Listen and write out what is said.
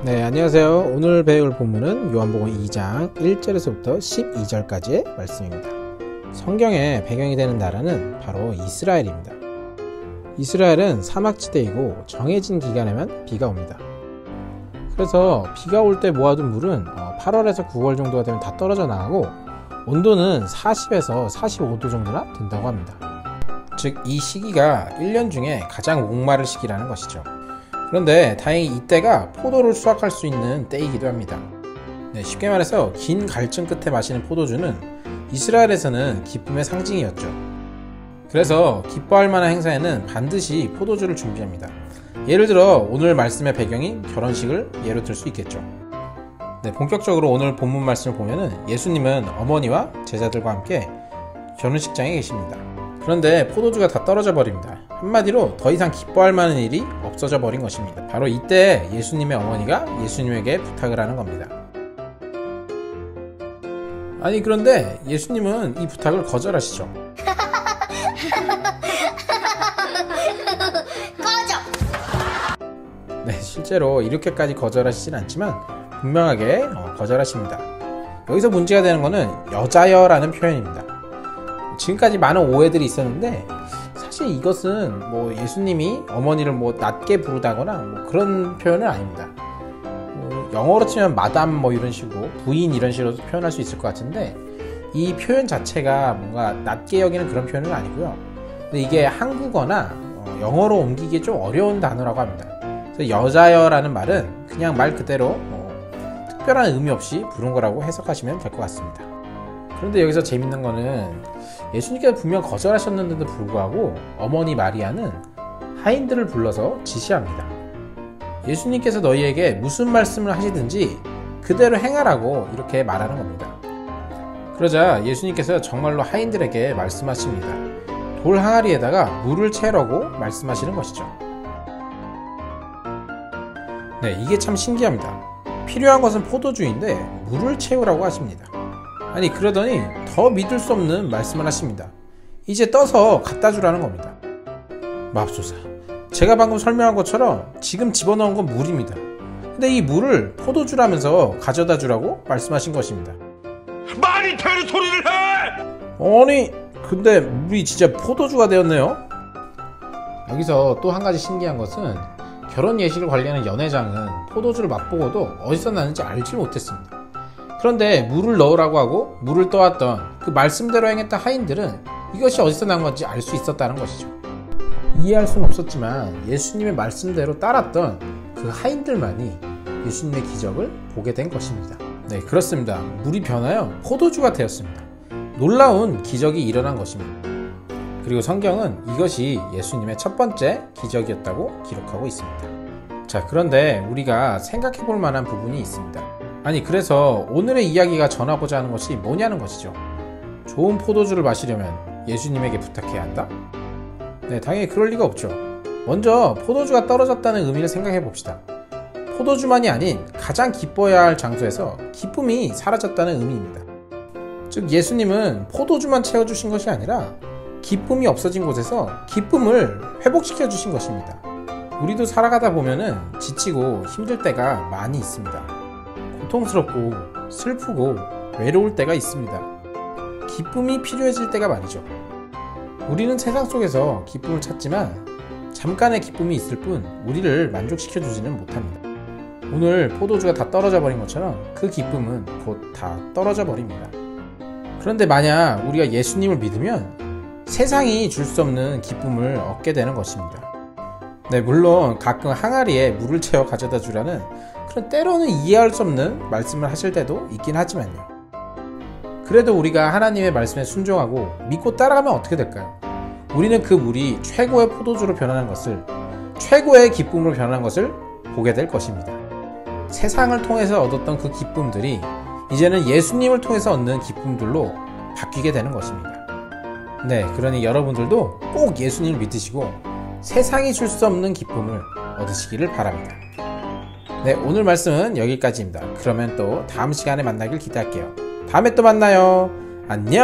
네, 안녕하세요. 오늘 배울 본문은 요한복음 2장 1절에서부터 12절까지의 말씀입니다. 성경의 배경이 되는 나라는 바로 이스라엘입니다. 이스라엘은 사막지대이고 정해진 기간에만 비가 옵니다. 그래서 비가 올 때 모아둔 물은 8월에서 9월 정도가 되면 다 떨어져 나가고 온도는 40에서 45도 정도나 된다고 합니다. 즉, 이 시기가 1년 중에 가장 목마를 시기라는 것이죠. 그런데 다행히 이때가 포도를 수확할 수 있는 때이기도 합니다. 쉽게 말해서 긴 갈증 끝에 마시는 포도주는 이스라엘에서는 기쁨의 상징이었죠. 그래서 기뻐할 만한 행사에는 반드시 포도주를 준비합니다. 예를 들어 오늘 말씀의 배경인 결혼식을 예로 들 수 있겠죠. 본격적으로 오늘 본문 말씀을 보면은 예수님은 어머니와 제자들과 함께 결혼식장에 계십니다. 그런데 포도주가 다 떨어져 버립니다. 한마디로 더 이상 기뻐할 만한 일이 없어져 버린 것입니다. 바로 이때 예수님의 어머니가 예수님에게 부탁을 하는 겁니다. 아니, 그런데 예수님은 이 부탁을 거절하시죠. 실제로 이렇게까지 거절하시진 않지만 분명하게 거절하십니다. 여기서 문제가 되는 것은 여자여라는 표현입니다. 지금까지 많은 오해들이 있었는데 사실 이것은 예수님이 어머니를 낮게 부르다거나 그런 표현은 아닙니다. 영어로 치면 마담 이런 식으로 부인 이런 식으로 표현할 수 있을 것 같은데 이 표현 자체가 뭔가 낮게 여기는 그런 표현은 아니고요. 근데 이게 한국어나 영어로 옮기기 좀 어려운 단어라고 합니다. 그래서 여자여라는 말은 그냥 말 그대로 특별한 의미 없이 부른 거라고 해석하시면 될 것 같습니다. 그런데 여기서 재밌는 거는 예수님께서 분명 거절하셨는데도 불구하고 어머니 마리아는 하인들을 불러서 지시합니다. 예수님께서 너희에게 무슨 말씀을 하시든지 그대로 행하라고 이렇게 말하는 겁니다. 그러자 예수님께서 정말로 하인들에게 말씀하십니다. 돌 항아리에다가 물을 채우라고 말씀하시는 것이죠. 이게 참 신기합니다. 필요한 것은 포도주인데 물을 채우라고 하십니다. 아니, 그러더니 더 믿을 수 없는 말씀을 하십니다. 이제 떠서 갖다 주라는 겁니다. 맙소사, 제가 방금 설명한 것처럼 지금 집어넣은 건 물입니다. 근데 이 물을 포도주라면서 가져다 주라고 말씀하신 것입니다. 말이 되는 소리를 해! 아니, 근데 물이 진짜 포도주가 되었네요. 여기서 또 한 가지 신기한 것은 결혼 예식을 관리하는 연회장은 포도주를 맛보고도 어디서 나는지 알지 못했습니다. 그런데 물을 넣으라고 하고 물을 떠왔던 그 말씀대로 행했던 하인들은 이것이 어디서 난 건지 알 수 있었다는 것이죠. 이해할 수는 없었지만 예수님의 말씀대로 따랐던 그 하인들만이 예수님의 기적을 보게 된 것입니다. 그렇습니다. 물이 변하여 포도주가 되었습니다. 놀라운 기적이 일어난 것입니다. 그리고 성경은 이것이 예수님의 첫 번째 기적이었다고 기록하고 있습니다. 자, 그런데 우리가 생각해 볼 만한 부분이 있습니다. 아니, 그래서 오늘의 이야기가 전하고자 하는 것이 뭐냐는 것이죠. 좋은 포도주를 마시려면 예수님에게 부탁해야 한다? 당연히 그럴 리가 없죠. 먼저 포도주가 떨어졌다는 의미를 생각해 봅시다. 포도주만이 아닌 가장 기뻐해야 할 장소에서 기쁨이 사라졌다는 의미입니다. 즉, 예수님은 포도주만 채워주신 것이 아니라 기쁨이 없어진 곳에서 기쁨을 회복시켜 주신 것입니다. 우리도 살아가다 보면은 지치고 힘들 때가 많이 있습니다. 고통스럽고 슬프고 외로울 때가 있습니다. 기쁨이 필요해질 때가 말이죠. 우리는 세상 속에서 기쁨을 찾지만 잠깐의 기쁨이 있을 뿐 우리를 만족시켜 주지는 못합니다. 오늘 포도주가 다 떨어져 버린 것처럼 그 기쁨은 곧 다 떨어져 버립니다. 그런데 만약 우리가 예수님을 믿으면 세상이 줄 수 없는 기쁨을 얻게 되는 것입니다. 물론 가끔 항아리에 물을 채워 가져다 주라는 그런 때로는 이해할 수 없는 말씀을 하실 때도 있긴 하지만요. 그래도 우리가 하나님의 말씀에 순종하고 믿고 따라가면 어떻게 될까요? 우리는 그 물이 최고의 포도주로 변하는 것을, 최고의 기쁨으로 변하는 것을 보게 될 것입니다. 세상을 통해서 얻었던 그 기쁨들이 이제는 예수님을 통해서 얻는 기쁨들로 바뀌게 되는 것입니다. 그러니 여러분들도 꼭 예수님을 믿으시고 세상이 줄 수 없는 기쁨을 얻으시기를 바랍니다. 오늘 말씀은 여기까지입니다. 그러면 또 다음 시간에 만나길 기대할게요. 다음에 또 만나요. 안녕.